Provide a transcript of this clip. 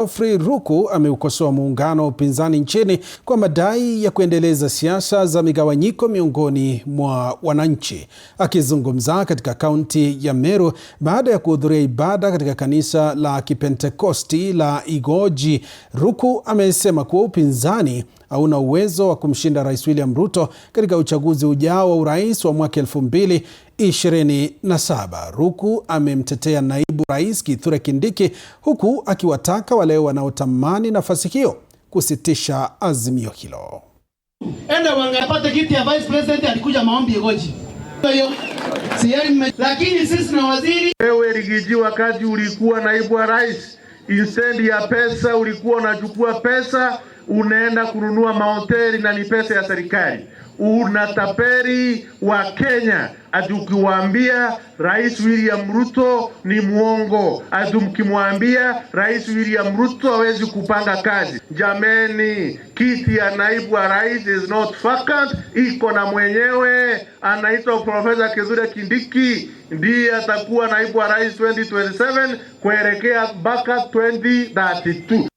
Geoffrey Ruku ameukosoa muungano wa upinzani nchini kwa madai ya kuendeleza siasa za migawanyiko miongoni mwa wananchi. Akizungumza katika kaunti ya Meru baada ya kuhudhuria ibada katika kanisa la Kipentekosti la Igoji, Ruku amesema kuwa upinzani hauna uwezo wa kumshinda Rais William Ruto katika uchaguzi ujao wa urais wa mwaka 2027. Ruku amemtetea naibu rais Kithure Kindiki huku akiwataka wale wanaotamani nafasi hiyo kusitisha azimio hilo. Enda wangapata kiti ya vice president alikuja maombi Igoji. Lakini sisi na waziri. Wewe Rigiji, wakati ulikuwa naibu wa rais, instead ya pesa ulikuwa unachukua pesa unaenda kununua mahoteli na ni pesa ya serikali. Unataperi wa Kenya ati ukiwaambia Rais William Ruto ni muongo, ati mkimwambia Rais William Ruto hawezi kupanga kazi. Jameni, kiti ya naibu wa rais is not vacant, iko na mwenyewe anaitwa Professor Kithure Kindiki, ndiye atakuwa naibu wa rais 2027 kuelekea mpaka 2032.